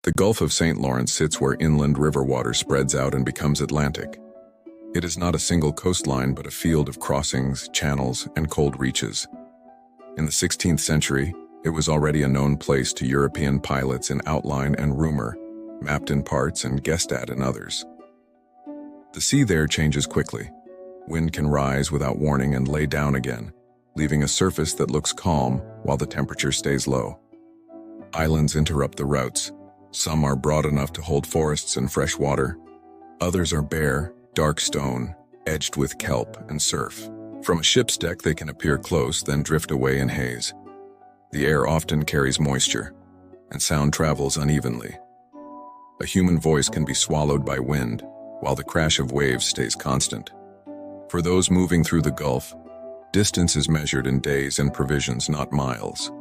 The Gulf of St. Lawrence sits where inland river water spreads out and becomes Atlantic. It is not a single coastline but a field of crossings, channels, and cold reaches. In the 16th century, it was already a known place to European pilots in outline and rumor, mapped in parts and guessed at in others. The sea there changes quickly. Wind can rise without warning and lay down again, leaving a surface that looks calm while the temperature stays low. Islands interrupt the routes. Some are broad enough to hold forests and fresh water. Others are bare, dark stone, edged with kelp and surf. From a ship's deck they can appear close, then drift away in haze. The air often carries moisture, and sound travels unevenly. A human voice can be swallowed by wind, while the crash of waves stays constant. For those moving through the Gulf, distance is measured in days and provisions, not miles.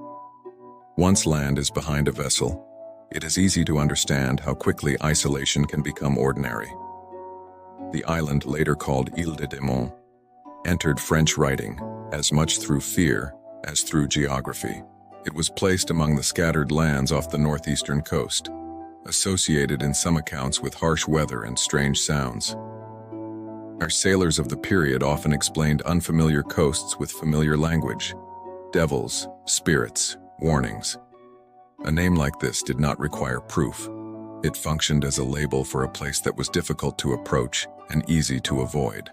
Once land is behind a vessel, it is easy to understand how quickly isolation can become ordinary. The island, later called Île de Démons, entered French writing as much through fear as through geography. It was placed among the scattered lands off the northeastern coast, associated in some accounts with harsh weather and strange sounds. Our sailors of the period often explained unfamiliar coasts with familiar language: devils, spirits, warnings. A name like this did not require proof. It functioned as a label for a place that was difficult to approach and easy to avoid.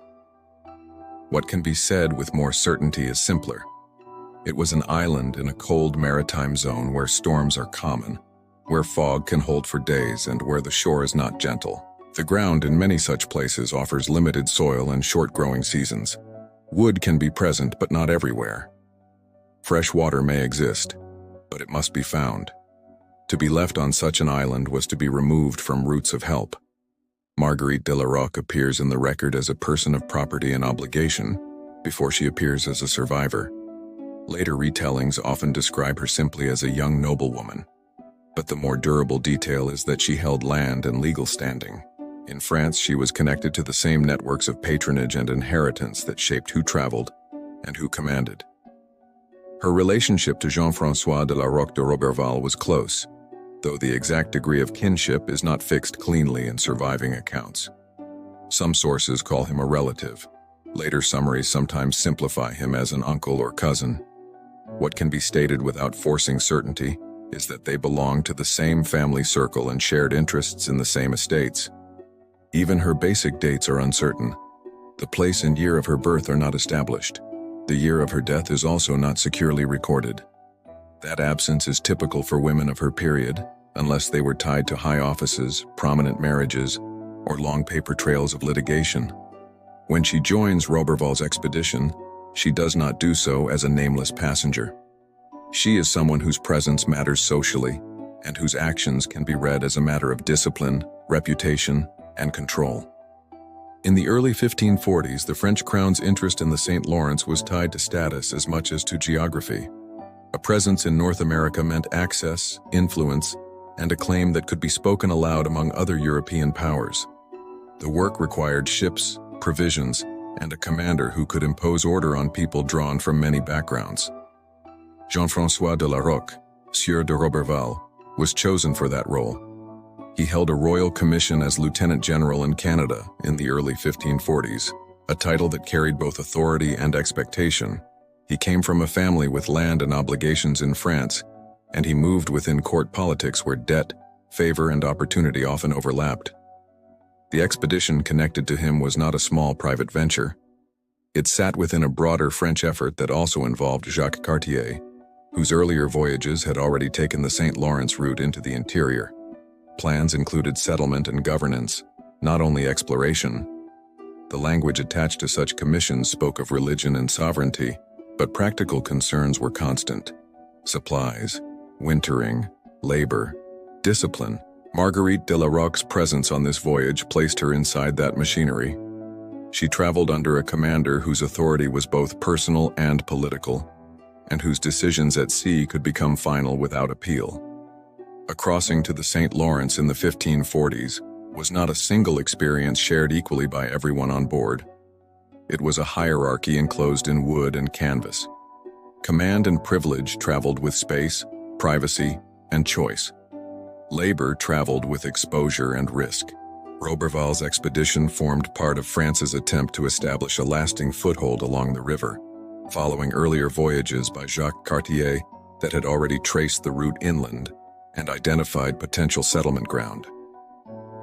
What can be said with more certainty is simpler. It was an island in a cold maritime zone where storms are common, where fog can hold for days, and where the shore is not gentle. The ground in many such places offers limited soil and short growing seasons. Wood can be present, but not everywhere. Fresh water may exist, but it must be found. To be left on such an island was to be removed from roots of help. Marguerite de La Rocque appears in the record as a person of property and obligation before she appears as a survivor. Later retellings often describe her simply as a young noblewoman, but the more durable detail is that she held land and legal standing. In France, she was connected to the same networks of patronage and inheritance that shaped who traveled and who commanded. Her relationship to Jean-François de La Rocque de Roberval was close, though the exact degree of kinship is not fixed cleanly in surviving accounts. Some sources call him a relative. Later summaries sometimes simplify him as an uncle or cousin. What can be stated without forcing certainty is that they belonged to the same family circle and shared interests in the same estates. Even her basic dates are uncertain. The place and year of her birth are not established. The year of her death is also not securely recorded. That absence is typical for women of her period, unless they were tied to high offices, prominent marriages, or long paper trails of litigation. When she joins Roberval's expedition, she does not do so as a nameless passenger. She is someone whose presence matters socially, and whose actions can be read as a matter of discipline, reputation, and control. In the early 1540s, the French crown's interest in the St. Lawrence was tied to status as much as to geography. A presence in North America meant access, influence, and a claim that could be spoken aloud among other European powers. The work required ships, provisions, and a commander who could impose order on people drawn from many backgrounds. Jean-François de La Rocque, Sieur de Roberval, was chosen for that role. He held a royal commission as lieutenant general in Canada in the early 1540s, a title that carried both authority and expectation. He came from a family with land and obligations in France, and he moved within court politics where debt, favor, and opportunity often overlapped. The expedition connected to him was not a small private venture. It sat within a broader French effort that also involved Jacques Cartier, whose earlier voyages had already taken the St. Lawrence route into the interior. Plans included settlement and governance, not only exploration. The language attached to such commissions spoke of religion and sovereignty, but practical concerns were constant. Supplies, wintering, labor, discipline. Marguerite de La Rocque's presence on this voyage placed her inside that machinery. She traveled under a commander whose authority was both personal and political, and whose decisions at sea could become final without appeal. A crossing to the St. Lawrence in the 1540s was not a single experience shared equally by everyone on board. It was a hierarchy enclosed in wood and canvas. Command and privilege traveled with space, privacy, and choice. Labor traveled with exposure and risk. Roberval's expedition formed part of France's attempt to establish a lasting foothold along the river, following earlier voyages by Jacques Cartier that had already traced the route inland and identified potential settlement ground.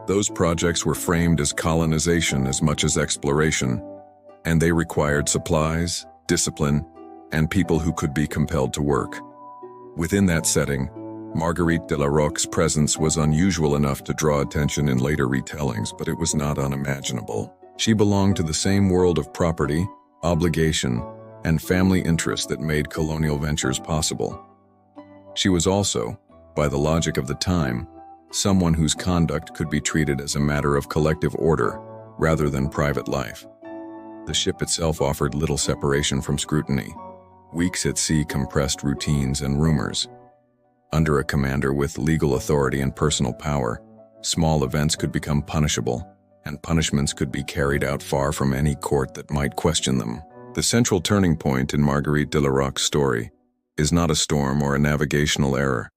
Those projects were framed as colonization as much as exploration, and they required supplies, discipline, and people who could be compelled to work. Within that setting, Marguerite de La Rocque's presence was unusual enough to draw attention in later retellings, but it was not unimaginable. She belonged to the same world of property, obligation, and family interest that made colonial ventures possible. She was also, by the logic of the time, someone whose conduct could be treated as a matter of collective order rather than private life. The ship itself offered little separation from scrutiny. Weeks at sea compressed routines and rumors. Under a commander with legal authority and personal power, small events could become punishable, and punishments could be carried out far from any court that might question them. The central turning point in Marguerite de La Rocque's story is not a storm or a navigational error.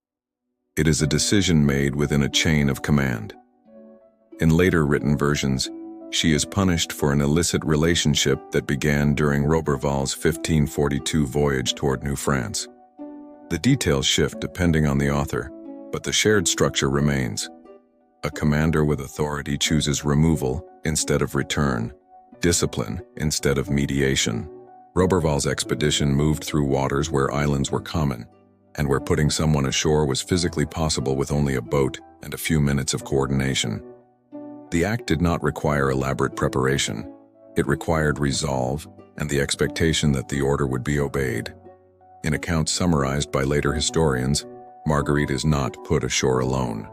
It is a decision made within a chain of command. In later written versions, she is punished for an illicit relationship that began during Roberval's 1542 voyage toward New France. The details shift depending on the author, but the shared structure remains. A commander with authority chooses removal instead of return, discipline instead of mediation. Roberval's expedition moved through waters where islands were common, and where putting someone ashore was physically possible with only a boat and a few minutes of coordination. The act did not require elaborate preparation. It required resolve and the expectation that the order would be obeyed. In accounts summarized by later historians, Marguerite is not put ashore alone.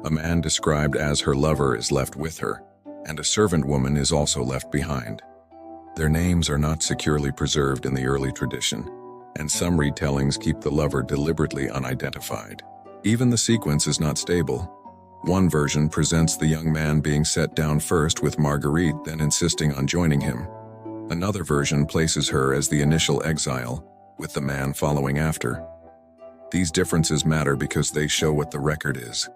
A man described as her lover is left with her, and a servant woman is also left behind. Their names are not securely preserved in the early tradition, and some retellings keep the lover deliberately unidentified. Even the sequence is not stable. One version presents the young man being set down first with Marguerite, then insisting on joining him. Another version places her as the initial exile, with the man following after. These differences matter because they show what the record is.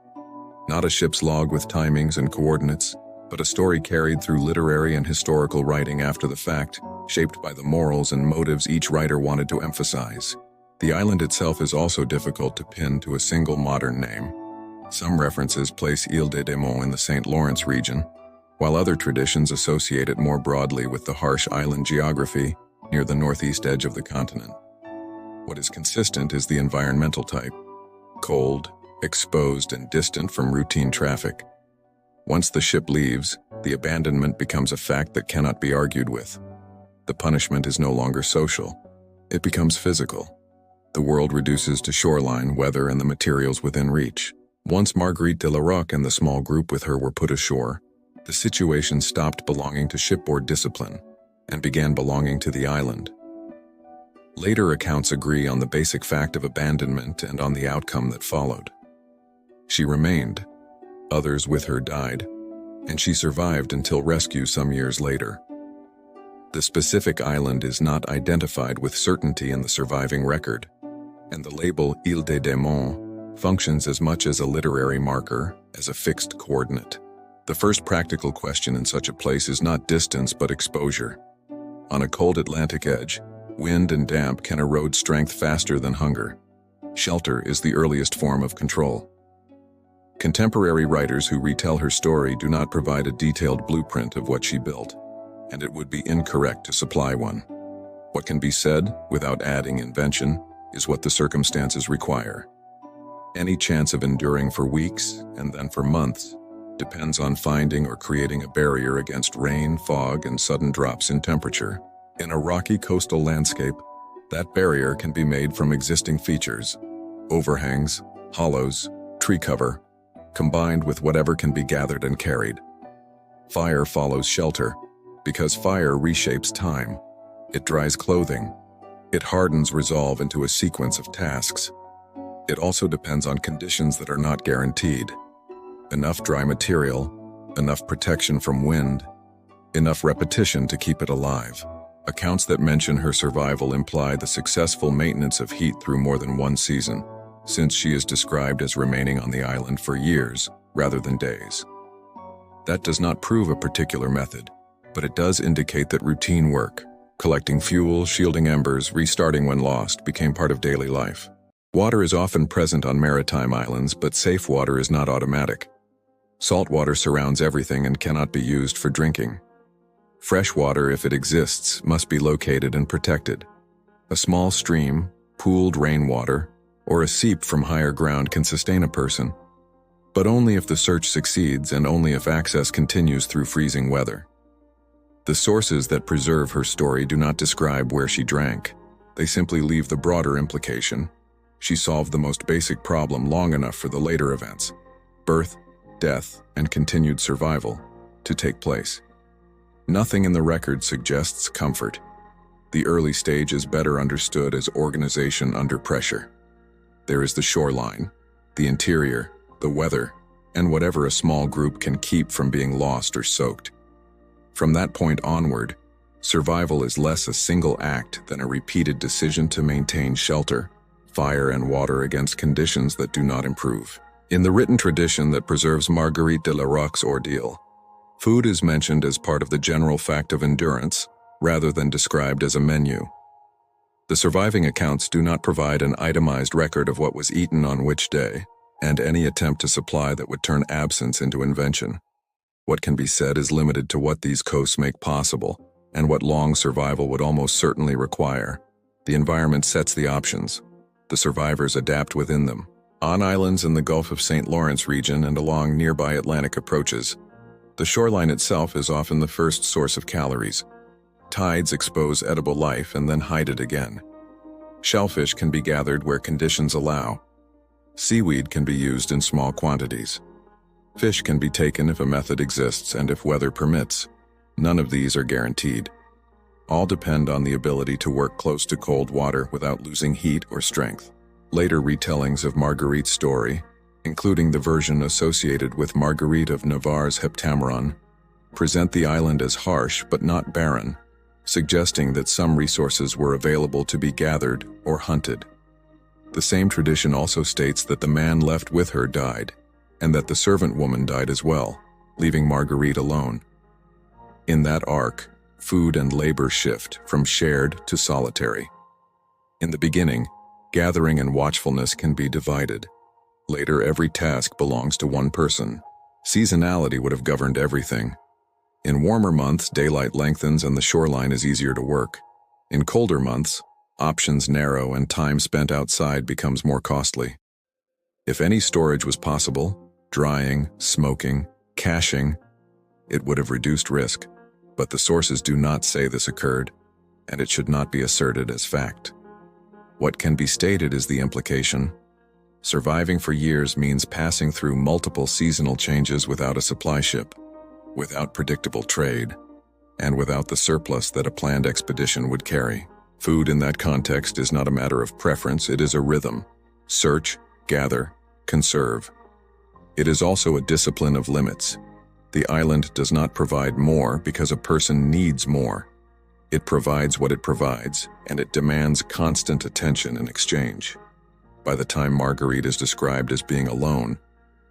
Not a ship's log with timings and coordinates, but a story carried through literary and historical writing after the fact, shaped by the morals and motives each writer wanted to emphasize. The island itself is also difficult to pin to a single modern name. Some references place Ile de Démons in the St. Lawrence region, while other traditions associate it more broadly with the harsh island geography near the northeast edge of the continent. What is consistent is the environmental type: cold, exposed, and distant from routine traffic. Once the ship leaves, the abandonment becomes a fact that cannot be argued with. The punishment is no longer social. It becomes physical. The world reduces to shoreline, weather, and the materials within reach. Once Marguerite de La Rocque and the small group with her were put ashore, the situation stopped belonging to shipboard discipline and began belonging to the island. Later accounts agree on the basic fact of abandonment and on the outcome that followed. She remained, others with her died, and she survived until rescue some years later. The specific island is not identified with certainty in the surviving record, and the label Ile de Démons functions as much as a literary marker as a fixed coordinate. The first practical question in such a place is not distance but exposure. On a cold Atlantic edge, wind and damp can erode strength faster than hunger. Shelter is the earliest form of control. Contemporary writers who retell her story do not provide a detailed blueprint of what she built, and it would be incorrect to supply one. What can be said, without adding invention, is what the circumstances require. Any chance of enduring for weeks, and then for months, depends on finding or creating a barrier against rain, fog, and sudden drops in temperature. In a rocky coastal landscape, that barrier can be made from existing features: overhangs, hollows, tree cover, combined with whatever can be gathered and carried. Fire follows shelter, because fire reshapes time. It dries clothing. It hardens resolve into a sequence of tasks. It also depends on conditions that are not guaranteed. Enough dry material, enough protection from wind, enough repetition to keep it alive. Accounts that mention her survival imply the successful maintenance of heat through more than one season. since she is described as remaining on the island for years rather than days. That does not prove a particular method, but it does indicate that routine work, collecting fuel, shielding embers, restarting when lost, became part of daily life. Water is often present on maritime islands, but safe water is not automatic. Salt water surrounds everything and cannot be used for drinking. Fresh water, if it exists, must be located and protected. A small stream, pooled rainwater, or a seep from higher ground can sustain a person, but only if the search succeeds and only if access continues through freezing weather. The sources that preserve her story do not describe where she drank. They simply leave the broader implication: she solved the most basic problem long enough for the later events, birth, death, and continued survival, to take place. Nothing in the record suggests comfort. The early stage is better understood as organization under pressure. There is the shoreline, the interior, the weather, and whatever a small group can keep from being lost or soaked. From that point onward, survival is less a single act than a repeated decision to maintain shelter, fire, and water against conditions that do not improve. In the written tradition that preserves Marguerite de La Rocque's ordeal, food is mentioned as part of the general fact of endurance, rather than described as a menu. The surviving accounts do not provide an itemized record of what was eaten on which day, and any attempt to supply that would turn absence into invention. What can be said is limited to what these coasts make possible, and what long survival would almost certainly require. The environment sets the options. The survivors adapt within them. On islands in the Gulf of St. Lawrence region and along nearby Atlantic approaches, the shoreline itself is often the first source of calories. Tides expose edible life and then hide it again. Shellfish can be gathered where conditions allow. Seaweed can be used in small quantities. Fish can be taken if a method exists and if weather permits. None of these are guaranteed. All depend on the ability to work close to cold water without losing heat or strength. Later retellings of Marguerite's story, including the version associated with Marguerite of Navarre's Heptameron, present the island as harsh but not barren, suggesting that some resources were available to be gathered or hunted. The same tradition also states that the man left with her died, and that the servant woman died as well, leaving Marguerite alone. In that arc, food and labor shift from shared to solitary. In the beginning, gathering and watchfulness can be divided. Later, every task belongs to one person. Seasonality would have governed everything. In warmer months, daylight lengthens and the shoreline is easier to work. In colder months, options narrow and time spent outside becomes more costly. If any storage was possible, drying, smoking, caching, it would have reduced risk. But the sources do not say this occurred, and it should not be asserted as fact. What can be stated is the implication. Surviving for years means passing through multiple seasonal changes without a supply ship, without predictable trade, and without the surplus that a planned expedition would carry. Food in that context is not a matter of preference, it is a rhythm. Search, gather, conserve. It is also a discipline of limits. The island does not provide more because a person needs more. It provides what it provides, and it demands constant attention in exchange. By the time Marguerite is described as being alone,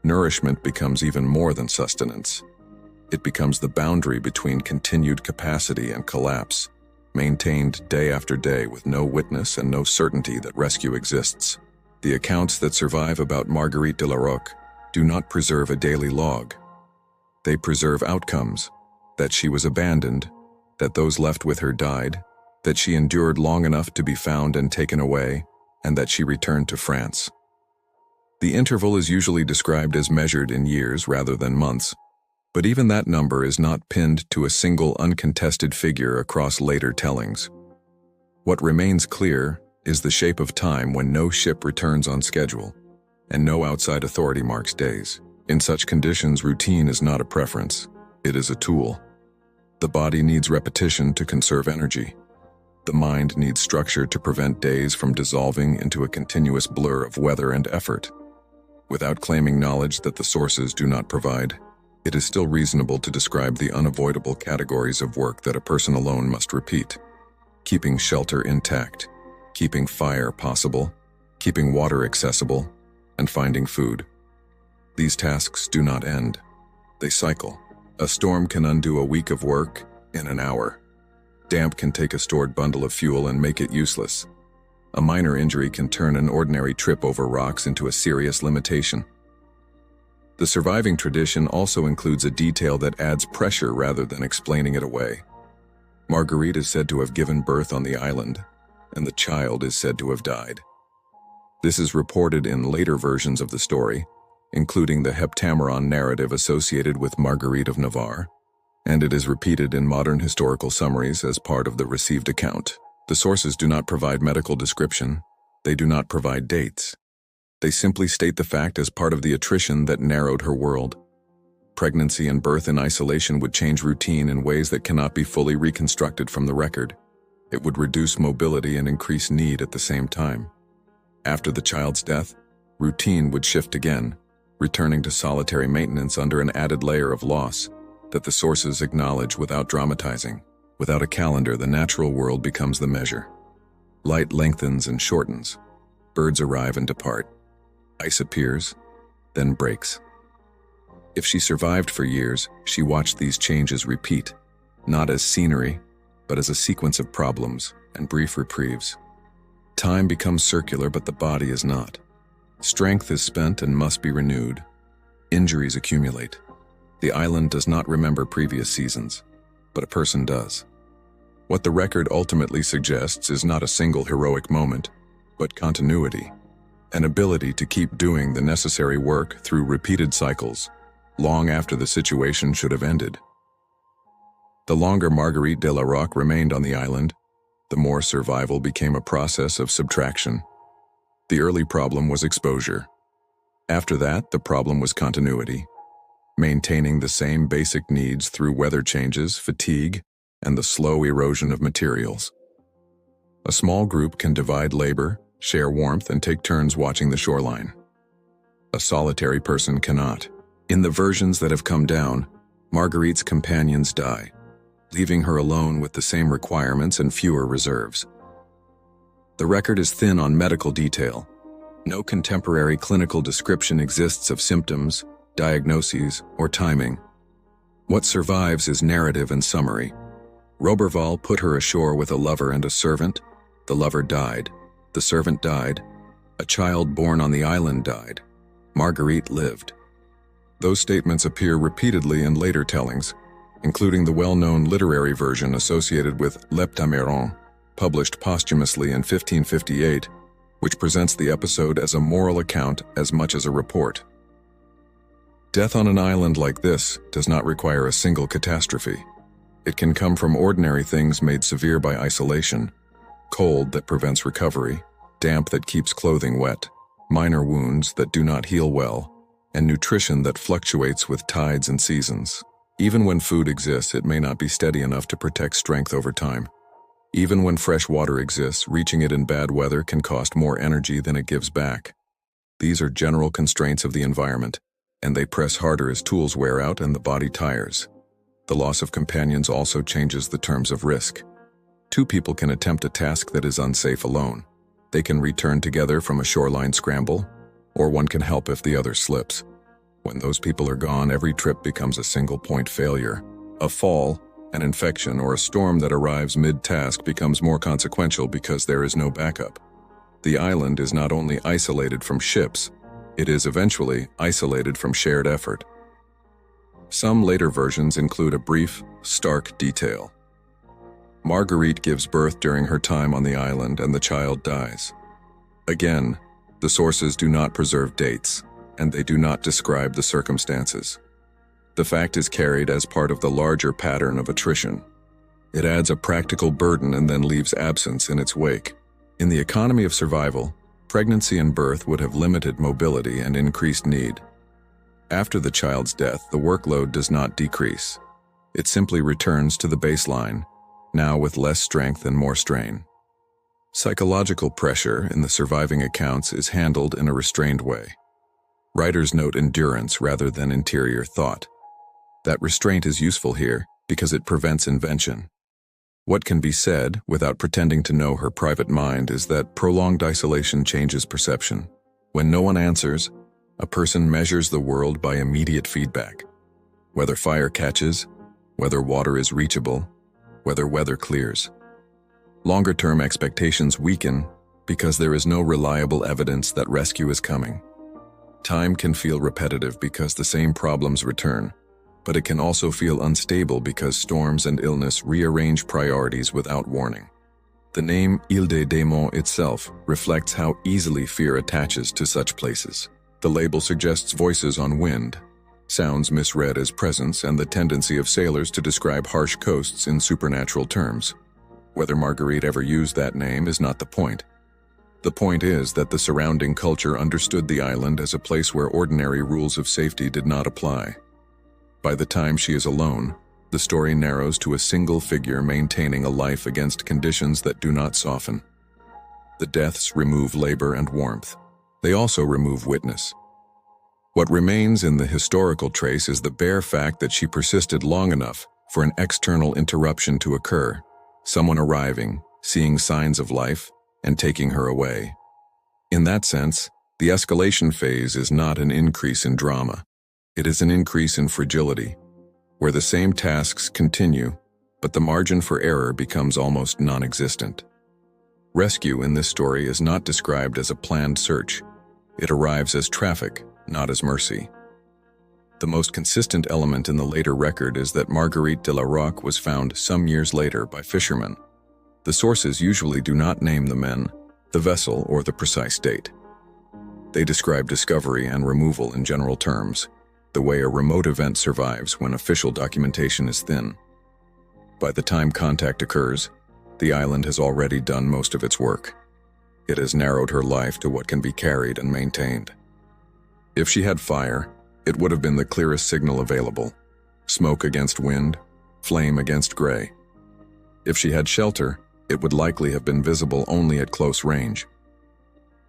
nourishment becomes even more than sustenance. It becomes the boundary between continued capacity and collapse, maintained day after day with no witness and no certainty that rescue exists. The accounts that survive about Marguerite de La Rocque do not preserve a daily log. They preserve outcomes, that she was abandoned, that those left with her died, that she endured long enough to be found and taken away, and that she returned to France. The interval is usually described as measured in years rather than months, but even that number is not pinned to a single uncontested figure across later tellings. What remains clear is the shape of time when no ship returns on schedule, and no outside authority marks days. In such conditions, routine is not a preference, it is a tool. The body needs repetition to conserve energy. The mind needs structure to prevent days from dissolving into a continuous blur of weather and effort. Without claiming knowledge that the sources do not provide, it is still reasonable to describe the unavoidable categories of work that a person alone must repeat. Keeping shelter intact, keeping fire possible, keeping water accessible, and finding food. These tasks do not end. They cycle. A storm can undo a week of work in an hour. Damp can take a stored bundle of fuel and make it useless. A minor injury can turn an ordinary trip over rocks into a serious limitation. The surviving tradition also includes a detail that adds pressure rather than explaining it away. Marguerite is said to have given birth on the island, and the child is said to have died. This is reported in later versions of the story, including the Heptameron narrative associated with Marguerite of Navarre, and it is repeated in modern historical summaries as part of the received account. The sources do not provide medical description. They do not provide dates. They simply state the fact as part of the attrition that narrowed her world. Pregnancy and birth in isolation would change routine in ways that cannot be fully reconstructed from the record. It would reduce mobility and increase need at the same time. After the child's death, routine would shift again, returning to solitary maintenance under an added layer of loss that the sources acknowledge without dramatizing. Without a calendar, the natural world becomes the measure. Light lengthens and shortens. Birds arrive and depart. Ice appears, then breaks. If she survived for years, she watched these changes repeat, not as scenery, but as a sequence of problems and brief reprieves. Time becomes circular, but the body is not. Strength is spent and must be renewed. Injuries accumulate. The island does not remember previous seasons, but a person does. What the record ultimately suggests is not a single heroic moment, but continuity, an ability to keep doing the necessary work through repeated cycles, long after the situation should have ended. The longer Marguerite de La Rocque remained on the island, the more survival became a process of subtraction. The early problem was exposure. After that, the problem was continuity, maintaining the same basic needs through weather changes, fatigue, and the slow erosion of materials. A small group can divide labor, share warmth, and take turns watching the shoreline. A solitary person cannot. In the versions that have come down, Marguerite's companions die, leaving her alone with the same requirements and fewer reserves. The record is thin on medical detail. No contemporary clinical description exists of symptoms, diagnoses, or timing. What survives is narrative and summary. Roberval put her ashore with a lover and a servant. The lover died. The servant died. A child born on the island died. Marguerite lived. Those statements appear repeatedly in later tellings, including the well-known literary version associated with L'Heptameron, published posthumously in 1558, which presents the episode as a moral account as much as a report. Death on an island like this does not require a single catastrophe. It can come from ordinary things made severe by isolation, cold that prevents recovery, damp that keeps clothing wet, minor wounds that do not heal well, and nutrition that fluctuates with tides and seasons. Even when food exists, it may not be steady enough to protect strength over time. Even when fresh water exists, reaching it in bad weather can cost more energy than it gives back. These are general constraints of the environment, and they press harder as tools wear out and the body tires. The loss of companions also changes the terms of risk. Two people can attempt a task that is unsafe alone. They can return together from a shoreline scramble, or one can help if the other slips. When those people are gone, every trip becomes a single-point failure. A fall, an infection, or a storm that arrives mid-task becomes more consequential because there is no backup. The island is not only isolated from ships, it is eventually isolated from shared effort. Some later versions include a brief, stark detail. Marguerite gives birth during her time on the island and the child dies. Again, the sources do not preserve dates, and they do not describe the circumstances. The fact is carried as part of the larger pattern of attrition. It adds a practical burden and then leaves absence in its wake. In the economy of survival, pregnancy and birth would have limited mobility and increased need. After the child's death, the workload does not decrease. It simply returns to the baseline, now with less strength and more strain. Psychological pressure in the surviving accounts is handled in a restrained way. Writers note endurance rather than interior thought. That restraint is useful here because it prevents invention. What can be said, without pretending to know her private mind, is that prolonged isolation changes perception. When no one answers, a person measures the world by immediate feedback. Whether fire catches, whether water is reachable, whether weather clears. Longer-term expectations weaken because there is no reliable evidence that rescue is coming. Time can feel repetitive because the same problems return, but it can also feel unstable because storms and illness rearrange priorities without warning. The name Île des Démons itself reflects how easily fear attaches to such places. The label suggests voices on wind, sounds misread as presence, and the tendency of sailors to describe harsh coasts in supernatural terms. Whether Marguerite ever used that name is not the point. The point is that the surrounding culture understood the island as a place where ordinary rules of safety did not apply. By the time she is alone, the story narrows to a single figure maintaining a life against conditions that do not soften. The deaths remove labor and warmth. They also remove witness. What remains in the historical trace is the bare fact that she persisted long enough for an external interruption to occur, someone arriving, seeing signs of life, and taking her away. In that sense, the escalation phase is not an increase in drama. It is an increase in fragility, where the same tasks continue, but the margin for error becomes almost non-existent. Rescue in this story is not described as a planned search. It arrives as traffic, not as mercy. The most consistent element in the later record is that Marguerite de La Rocque was found some years later by fishermen. The sources usually do not name the men, the vessel, or the precise date. They describe discovery and removal in general terms, the way a remote event survives when official documentation is thin. By the time contact occurs, the island has already done most of its work. It has narrowed her life to what can be carried and maintained. If she had fire, it would have been the clearest signal available. Smoke against wind, flame against gray. If she had shelter, it would likely have been visible only at close range.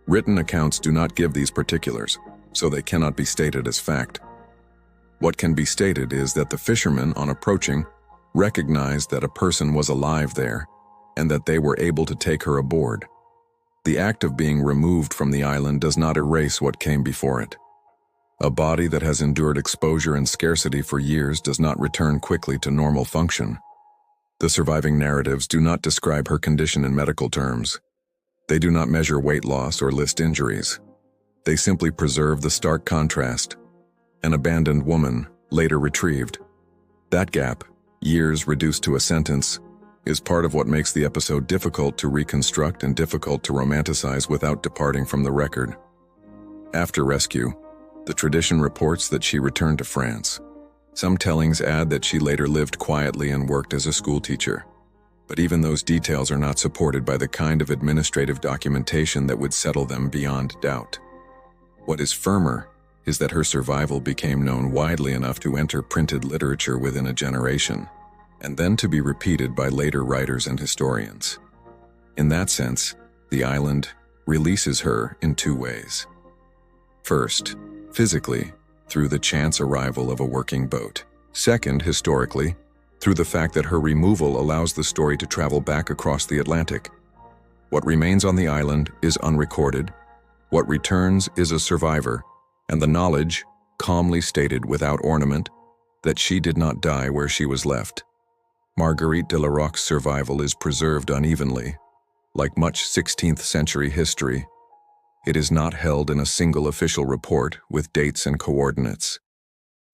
Written accounts do not give these particulars, so they cannot be stated as fact. What can be stated is that the fishermen, on approaching, recognized that a person was alive there, and that they were able to take her aboard. The act of being removed from the island does not erase what came before it. A body that has endured exposure and scarcity for years does not return quickly to normal function. The surviving narratives do not describe her condition in medical terms. They do not measure weight loss or list injuries. They simply preserve the stark contrast. An abandoned woman, later retrieved. That gap, years reduced to a sentence, is part of what makes the episode difficult to reconstruct and difficult to romanticize without departing from the record. After rescue, the tradition reports that she returned to France. Some tellings add that she later lived quietly and worked as a schoolteacher. But even those details are not supported by the kind of administrative documentation that would settle them beyond doubt. What is firmer is that her survival became known widely enough to enter printed literature within a generation, and then to be repeated by later writers and historians. In that sense, the island releases her in two ways. First, physically, through the chance arrival of a working boat. Second, historically, through the fact that her removal allows the story to travel back across the Atlantic. What remains on the island is unrecorded. What returns is a survivor, and the knowledge, calmly stated without ornament, that she did not die where she was left. Marguerite de La Rocque's survival is preserved unevenly. Like much 16th century history, it is not held in a single official report with dates and coordinates.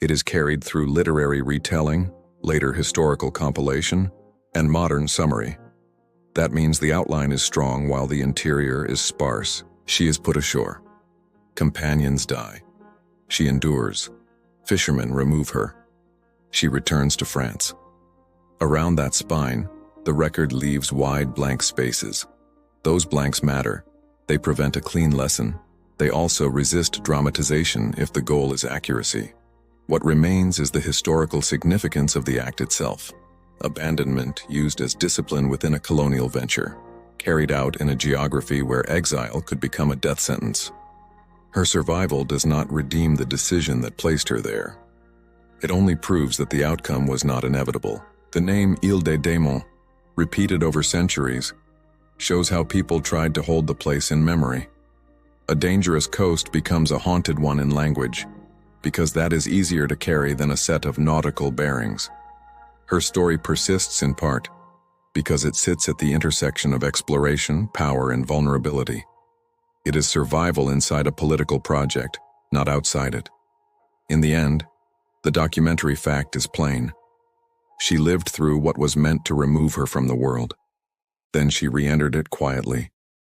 It is carried through literary retelling, later historical compilation, and modern summary. That means the outline is strong while the interior is sparse. She is put ashore. Companions die. She endures. Fishermen remove her. She returns to France. Around that spine, the record leaves wide blank spaces. Those blanks matter. They prevent a clean lesson. They also resist dramatization if the goal is accuracy. What remains is the historical significance of the act itself. Abandonment used as discipline within a colonial venture, carried out in a geography where exile could become a death sentence. Her survival does not redeem the decision that placed her there. It only proves that the outcome was not inevitable. The name Île des Démons repeated over centuries, shows how people tried to hold the place in memory. A dangerous coast becomes a haunted one in language, because that is easier to carry than a set of nautical bearings. Her story persists in part because it sits at the intersection of exploration, power, and vulnerability. It is survival inside a political project, not outside it. In the end, the documentary fact is plain. She lived through what was meant to remove her from the world. Then she re-entered it quietly,